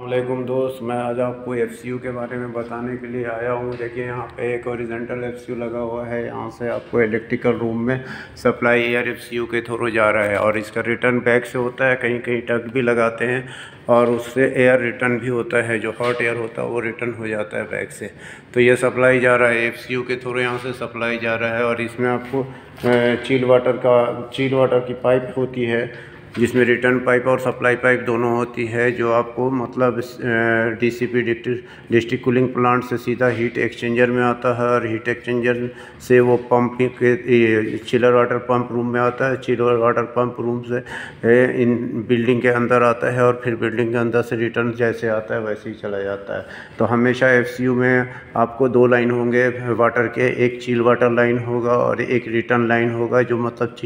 वालेकुम दोस्त, मैं आज आपको FCU के बारे में बताने के लिए आया हूँ। देखिए यहाँ पे एक हॉरिजॉन्टल FCU लगा हुआ है। यहाँ से आपको इलेक्ट्रिकल रूम में सप्लाई एयर FCU के थ्रू जा रहा है और इसका रिटर्न बैक से होता है। कहीं कहीं टग भी लगाते हैं और उससे एयर रिटर्न भी होता है। जो हॉट एयर होता है वो रिटर्न हो जाता है बैक से। तो ये सप्लाई जा रहा है FCU के थ्रू, यहाँ से सप्लाई जा रहा है। और इसमें आपको चिल वाटर की पाइप होती है, जिसमें रिटर्न पाइप और सप्लाई पाइप दोनों होती है, जो आपको मतलब DCP डिस्ट्रिक्ट कूलिंग प्लांट से सीधा हीट एक्सचेंजर में आता है और हीट एक्सचेंजर से वो पंप के चिलर वाटर पंप रूम में आता है। चिलर वाटर पंप रूम से इन बिल्डिंग के अंदर आता है और फिर बिल्डिंग के अंदर से रिटर्न जैसे आता है वैसे ही चला जाता है। तो हमेशा FCU में आपको 2 लाइन होंगे वाटर के, एक चिल वाटर लाइन होगा और एक रिटर्न लाइन होगा, जो मतलब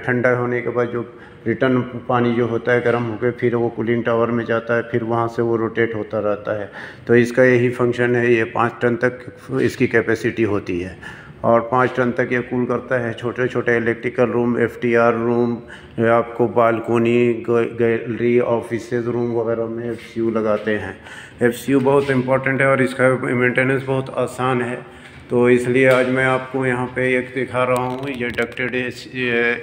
ठंडा होने के बाद जो रिटर्न पानी जो होता है गर्म होकर फिर वो कूलिंग टावर में जाता है, फिर वहाँ से वो रोटेट होता रहता है। तो इसका यही फंक्शन है। ये 5 टन तक इसकी कैपेसिटी होती है और 5 टन तक ये कूल करता है। छोटे छोटे इलेक्ट्रिकल रूम, FTR रूम, आपको बालकोनी, गैलरी, ऑफिसेज रूम वगैरह में FCU लगाते हैं। FCU बहुत इम्पोर्टेंट है और इसका मेंटेनेंस बहुत आसान है। तो इसलिए आज मैं आपको यहाँ पे एक दिखा रहा हूँ। ये डक्टेड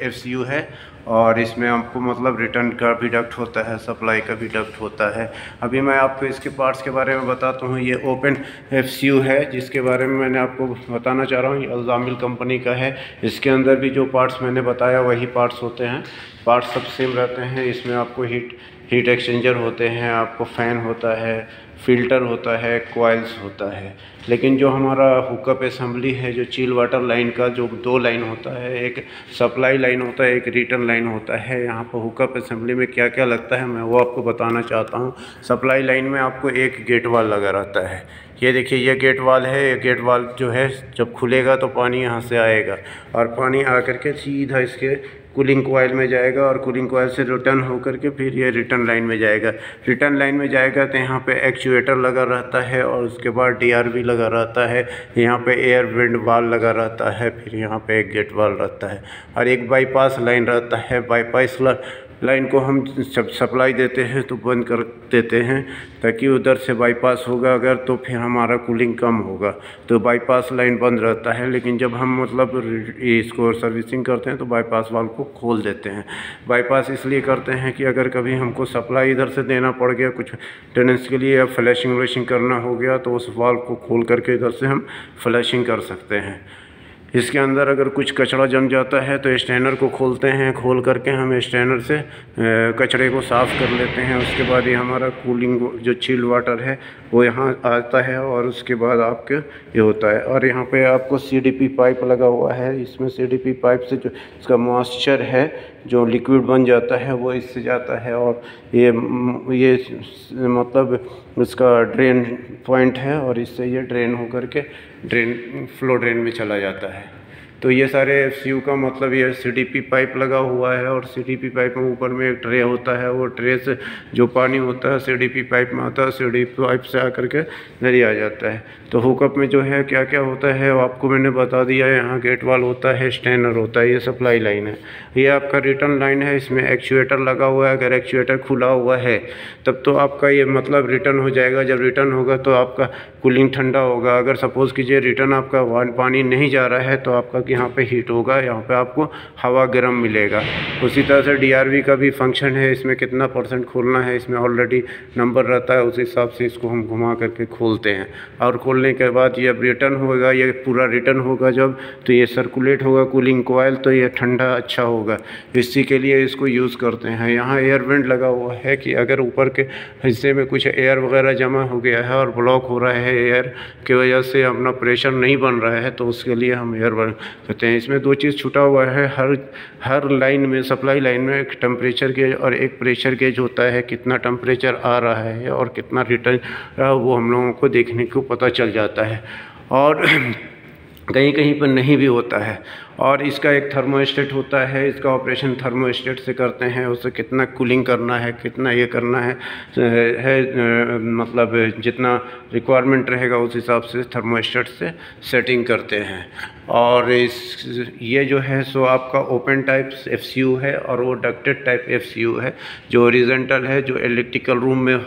FCU है और इसमें आपको मतलब रिटर्न का भी डक्ट होता है, सप्लाई का भी डक्ट होता है। अभी मैं आपको इसके पार्ट्स के बारे में बताता हूँ। ये ओपन FCU है, जिसके बारे में मैंने आपको बताना चाह रहा हूँ। ये अल्जामिल कंपनी का है। इसके अंदर भी जो पार्ट्स मैंने बताया वही पार्ट्स होते हैं। पार्ट्स सब सेम रहते हैं। इसमें आपको हीट एक्सचेंजर होते हैं, आपको फ़ैन होता है, फ़िल्टर होता है, कॉइल्स होता है। लेकिन जो हमारा हुकअप असेंबली है, जो चिल वाटर लाइन का जो 2 लाइन होता है, एक सप्लाई लाइन होता है, एक रिटर्न लाइन होता है। यहाँ पर हुकअप असेंबली में क्या क्या लगता है मैं वो आपको बताना चाहता हूँ। सप्लाई लाइन में आपको एक गेट वाल लगा रहता है। ये देखिए, ये गेट वाल है। ये गेट वाल जो है जब खुलेगा तो पानी यहाँ से आएगा और पानी आकर के सीधा इसके कूलिंग कॉइल में जाएगा और कूलिंग कॉइल से रिटर्न होकर के फिर ये रिटर्न लाइन में जाएगा। रिटर्न लाइन में जाएगा तो यहाँ पे एक्चुएटर लगा रहता है और उसके बाद DRV लगा रहता है। यहाँ पे एयर विंड वाल लगा रहता है, फिर यहाँ पे एक गेट वाल रहता है और एक बाईपास लाइन रहता है। बाईपास लाइन को हम जब सप्लाई देते हैं तो बंद कर देते हैं, ताकि उधर से बाईपास होगा अगर तो फिर हमारा कूलिंग कम होगा, तो बाईपास लाइन बंद रहता है। लेकिन जब हम मतलब इसको सर्विसिंग करते हैं तो बाईपास वाल को खोल देते हैं। बाईपास इसलिए करते हैं कि अगर कभी हमको सप्लाई इधर से देना पड़ गया कुछ टेनेंट्स के लिए या फ्लैशिंग करना हो गया, तो उस वाल को खोल करके इधर से हम फ्लैशिंग कर सकते हैं। इसके अंदर अगर कुछ कचरा जम जाता है तो स्ट्रेनर को खोलते हैं, खोल करके हम स्ट्रेनर से कचरे को साफ़ कर लेते हैं। उसके बाद ये हमारा कूलिंग जो चिल वाटर है वो यहाँ आता है और उसके बाद आपके ये होता है। और यहाँ पे आपको CDP पाइप लगा हुआ है। इसमें CDP पाइप से जो इसका मॉइस्चर है, जो लिक्विड बन जाता है, वो इससे जाता है और ये मतलब इसका ड्रेन पॉइंट है और इससे ये ड्रेन होकर के फ्लो ड्रेन में चला जाता है। तो ये सारे FCU का मतलब ये CDP पाइप लगा हुआ है और CDP पाइप में ऊपर में एक ट्रे होता है। वो ट्रे से जो पानी होता है CDP पाइप में आता है, CDP पाइप से आकर के नरी आ जाता है। तो हुकअप में जो है क्या क्या होता है वो आपको मैंने बता दिया है। यहाँ गेट वाल होता है, स्ट्रेनर होता है, ये सप्लाई लाइन है। ये आपका रिटर्न लाइन है। इसमें एक्चुएटर लगा हुआ है। अगर एक्चुएटर खुला हुआ है तब तो आपका ये मतलब रिटर्न हो जाएगा। जब रिटर्न होगा तो आपका कूलिंग ठंडा होगा। अगर सपोज़ कीजिए रिटर्न आपका पानी नहीं जा रहा है तो आपका यहाँ पे हीट होगा, यहाँ पे आपको हवा गर्म मिलेगा। उसी तरह से DRV का भी फंक्शन है। इसमें कितना % खोलना है, इसमें ऑलरेडी नंबर रहता है। उस हिसाब से इसको हम घुमा करके खोलते हैं और खोलने के बाद ये रिटर्न होगा। ये पूरा रिटर्न होगा जब, तो ये सर्कुलेट होगा कूलिंग कॉइल, तो ये ठंडा अच्छा होगा। इसी के लिए इसको यूज़ करते हैं। यहाँ एयर वेंट लगा हुआ है कि अगर ऊपर के हिस्से में कुछ एयर वगैरह जमा हो गया है और ब्लॉक हो रहा है, एयर की वजह से अपना प्रेशर नहीं बन रहा है, तो उसके लिए हम एयर वेंट करते हैं। इसमें 2 चीज़ छूटा हुआ है। हर लाइन में, सप्लाई लाइन में एक टेम्परेचर गेज और एक प्रेशर गेज होता है। कितना टेम्परेचर आ रहा है और कितना रिटर्न वो हम लोगों को देखने को पता चल जाता है। और कहीं कहीं पर नहीं भी होता है। और इसका एक थर्मोस्टेट होता है, इसका ऑपरेशन थर्मोस्टेट से करते हैं। उसे कितना कूलिंग करना है, कितना ये करना है मतलब जितना रिक्वायरमेंट रहेगा उस हिसाब से थर्मोस्टेट से सेटिंग करते हैं। और ये जो है सो आपका ओपन टाइप एफसीयू है और वो डक्टेड टाइप एफसीयू है जो हॉरिजॉन्टल है, जो इलेक्ट्रिकल रूम में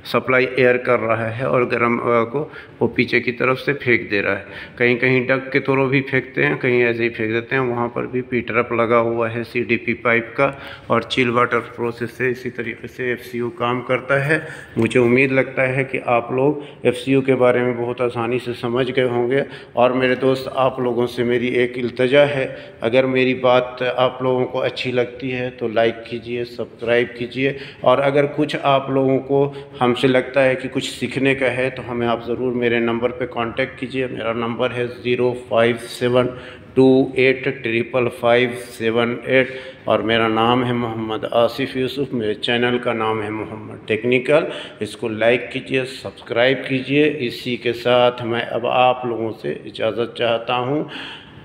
सप्लाई एयर कर रहा है और गर्म हवा को वो पीछे की तरफ से फेंक दे रहा है। कहीं कहीं डक के थ्रू भी फेंकते हैं, कहीं ऐसे ही फेंक देते हैं। वहाँ पर भी पीटरअप लगा हुआ है सीडीपी पाइप का और चिल वाटर प्रोसेस से इसी तरीके से एफसीयू काम करता है। मुझे उम्मीद लगता है कि आप लोग एफसीयू के बारे में बहुत आसानी से समझ गए होंगे। और मेरे दोस्त, आप लोगों से मेरी एक इल्तजा है, अगर मेरी बात आप लोगों को अच्छी लगती है तो लाइक कीजिए, सब्सक्राइब कीजिए। और अगर कुछ आप लोगों को हमसे लगता है कि कुछ सीखने का है तो हमें आप ज़रूर मेरे नंबर पे कांटेक्ट कीजिए। मेरा नंबर है 05728555578 और मेरा नाम है मोहम्मद आसिफ यूसुफ। मेरे चैनल का नाम है मोहम्मद टेक्निकल। इसको लाइक कीजिए, सब्सक्राइब कीजिए। इसी के साथ मैं अब आप लोगों से इजाज़त चाहता हूँ।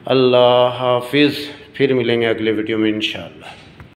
अल्लाह हाफिज़। फिर मिलेंगे अगले वीडियो में इंशाअल्लाह।